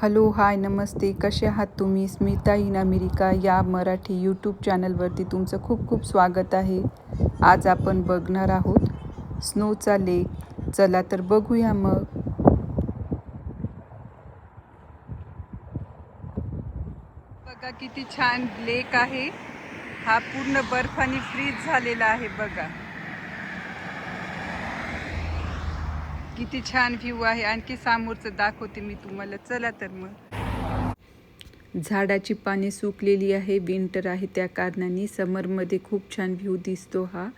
Hello, हाय, नमस्ते. कसे आहात तुम्ही? स्मिता इन अमेरिका या मराठी यूट्यूब चॅनलवरती तुमचं खूप खूप स्वागत आहे. आज आपण बघणार आहोत स्नोचा लेक. चला तर बघूया मग. बघा किती छान लेक आहे. हा पूर्ण बर्फाने फ्रीज झालेला आहे. बघा किती छान व्ह्यू आहे. आणखी समोरचं दाखवते मी तुम्हाला. चला तर मग. झाडाची पाने सुकलेली आहे. विंटर आहे त्या कारणाने. समरमध्ये खूप छान व्ह्यू दिसतो हा.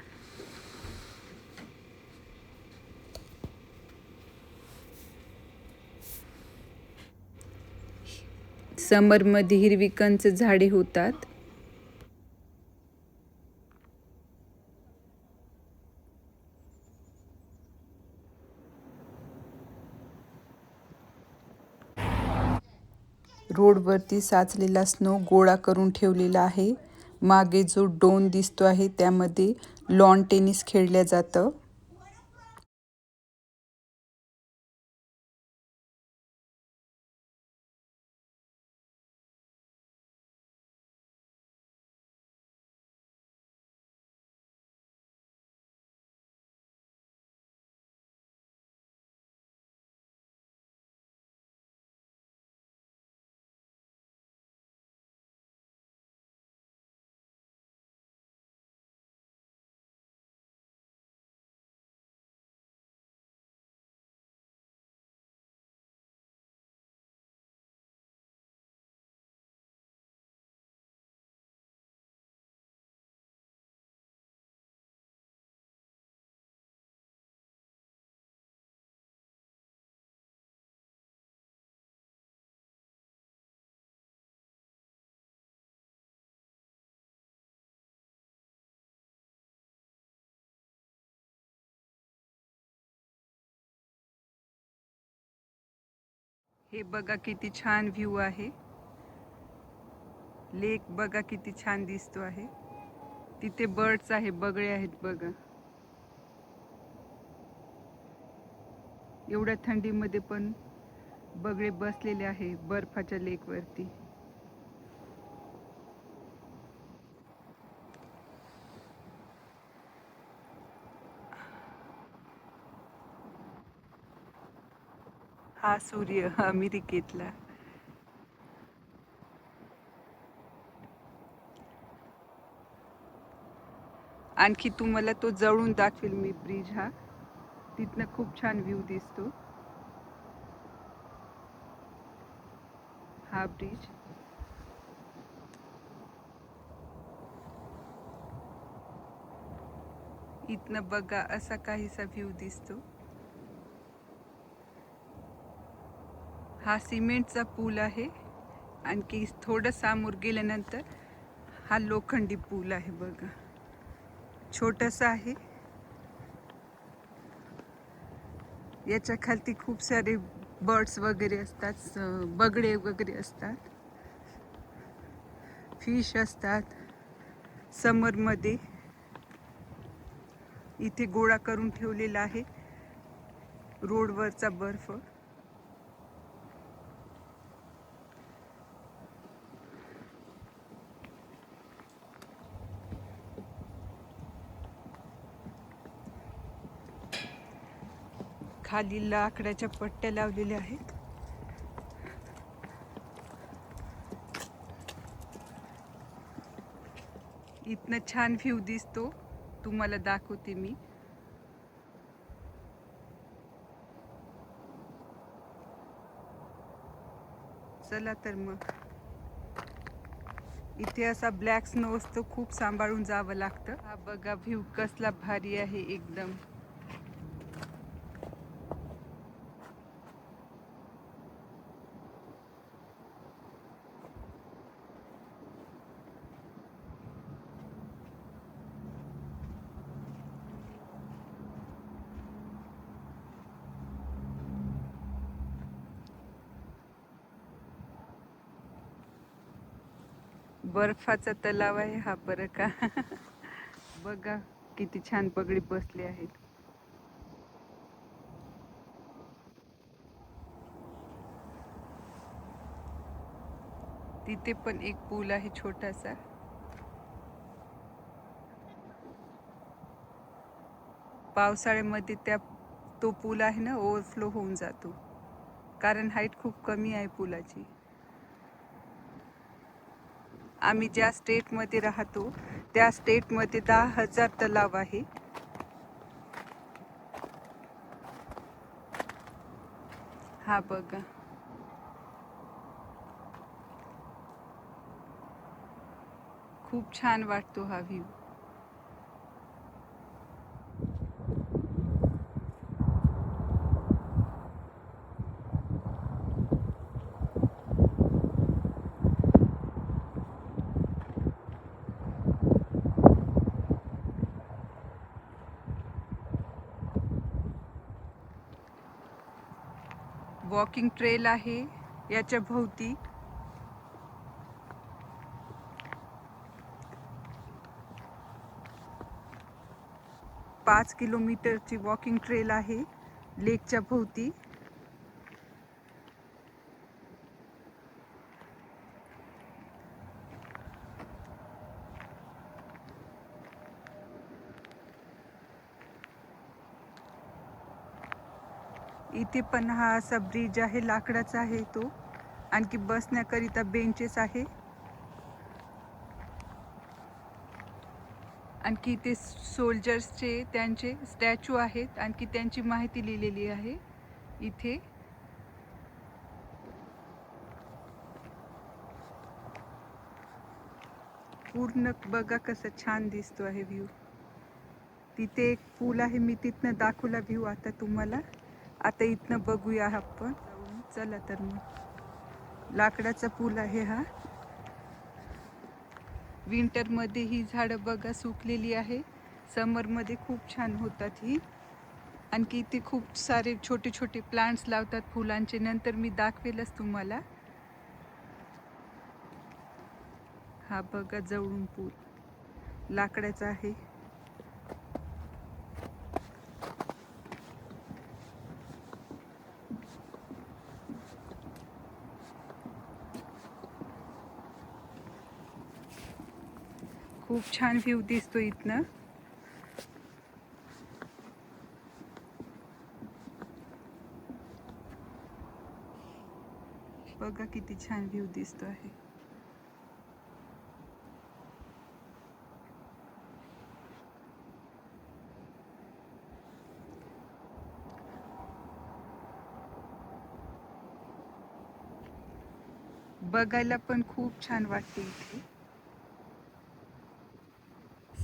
समरमध्ये हिरवी कंच झाडे होतात. रोडवरती साचलेला स्नो गोळा करून ठेवलेला आहे. मागे जो डोन दिसतो आहे त्यामध्ये लॉन टेनिस खेळलं जातं. हे बघा किती छान व्ह्यू आहे. लेक बघा किती छान दिसतो आहे. तिथे बर्ड्स आहे, बगळे आहेत बघा. एवढ्या थंडीमध्ये पण बगळे बसलेले आहे बर्फाच्या लेकवरती. हा सूर्य अमेरिकेतला. आणखी तुम्हाला तो जवळून दाखवेल मी ब्रिज हा. तिथनं खूप छान व्ह्यू दिसतो. हा ब्रिज. इथनं बघा असा काहीसा व्ह्यू दिसतो. हा सिमेंटचा पूल आहे. आणखी थोडं समोर गेल्यानंतर हा लोखंडी पूल आहे बघा. छोटासा आहे. याच्या खालती खूप सारे बर्ड्स वगैरे असतात, बगळे वगैरे असतात, फिश असतात. समरमध्ये इथे गोळा करून ठेवलेला आहे रोडवरचा बर्फ. खाली लाकडाच्या पट्ट्या लावलेल्या आहेत. इथनं छान व्ह्यू दिसतो, तुम्हाला दाखवते मी. चला तर मग. इथे असा ब्लॅक स्नो असतो, खूप सांभाळून जावं लागतं. हा बघा व्ह्यू कसला भारी आहे एकदम. बर्फाचा तलाव आहे हा बरं का. बघा किती छान बगळे बसले आहेत. तिथे पण एक पूल आहे छोटासा. पावसाळ्यामध्ये तो पूल आहे ना, ओव्हरफ्लो होऊन जातो, कारण हाईट खूप कमी आहे पुलाची. आम्ही ज्या स्टेटमध्ये राहतो त्या स्टेटमध्ये 10,000 तलाव आहे. हा बघा, खूप छान वाटतो हा व्ह्यू. वॉकिंग ट्रेल आहे याच्या भोवती. पाच किलोमीटरची वॉकिंग ट्रेल आहे लेकच्या भोवती. इथे पण हा असा ब्रिज आहे, लाकडाचा आहे तो. आणखी बसण्याकरिता बेंचेस आहे. आणखी इथे सोल्जर्सचे त्यांचे स्टॅच्यू आहेत. आणखी त्यांची माहिती लिहिलेली आहे इथे. पूर्ण बघा कसं छान दिसतो आहे व्ह्यू. तिथे एक पूल आहे, मी तिथनं दाखवला व्ह्यू आता तुम्हाला. आता इथनं बघूया आपण. चला तर मग. लाकडाचा पूल आहे हा. विंटरमध्ये ही झाडं बघा सुकलेली आहे, समरमध्ये खूप छान होतात ही. आणखी इथे खूप सारे छोटे छोटे प्लांट्स लावतात फुलांचे, नंतर मी दाखवेलच तुम्हाला. हा बघा जवळून पूल लाकडाचा आहे. खूप छान व्ह्यू दिसतो इथनं. बघा किती छान व्ह्यू दिसतो आहे. बघायला पण खूप छान वाटते इथे.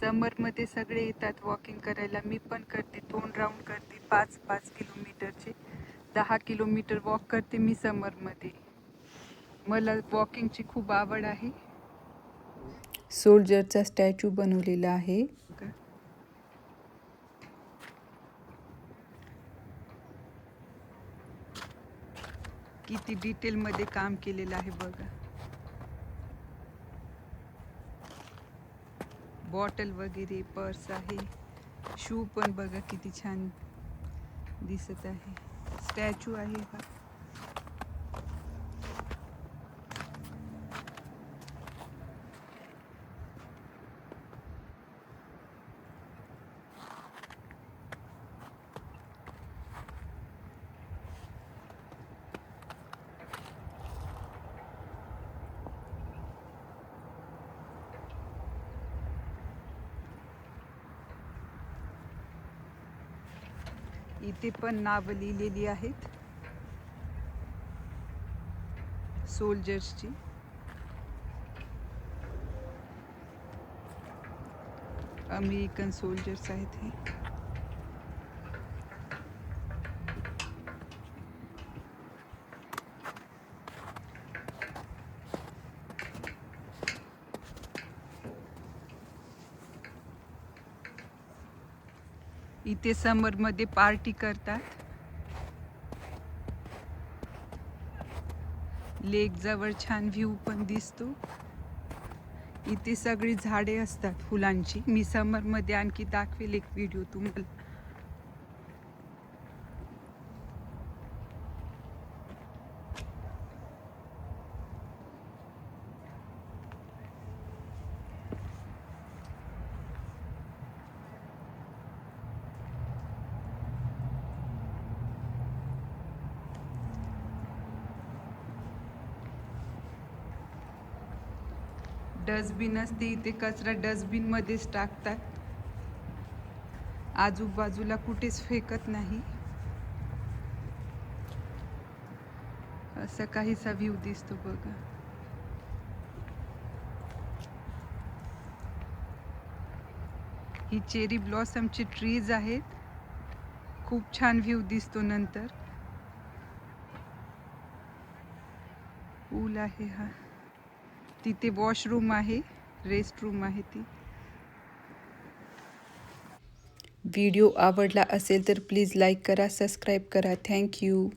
समरमध्ये सगळे येतात वॉकिंग करायला. मी पण करते, 2 राऊंड करते, 5-5 किलोमीटरचे. 10 किलोमीटर वॉक करते मी समरमध्ये. मला वॉकिंगची खूप आवड आहे. सोल्जरचा स्टॅच्यू बनवलेला आहे. किती डिटेलमध्ये काम केलेलं आहे बघा. बॉटल वगैरे, पर्स आहे, शू पण बघा किती छान दिसत आहे. स्टॅच्यू आहे हा. इथे पण नावं लिहिलेली आहेत सोल्जर्सची. अमेरिकन सोल्जर्स आहेत हे. इथे समरमध्ये पार्टी करतात. लेक जवळ छान व्ह्यू पण दिसतो. इथे सगळी झाडे असतात फुलांची. मी समरमध्ये आणखी दाखवेल एक व्हिडिओ तुम्हाला. डस्टबिन असते इथे, कचरा डस्टबिनमध्येच टाकतात, आजूबाजूला कुठेच फेकत नाही. असा काहीसा व्ह्यू दिसतो बघा. ही चेरी ब्लॉसमची ट्रीज आहेत. खूप छान व्ह्यू दिसतो. नंतर पूल आहे हा. तिथे वॉशरूम आहे, रेस्ट रूम आहे ती. व्हिडिओ आवडला असेल तर प्लीज लाईक करा, सबस्क्राईब करा. थँक्यू.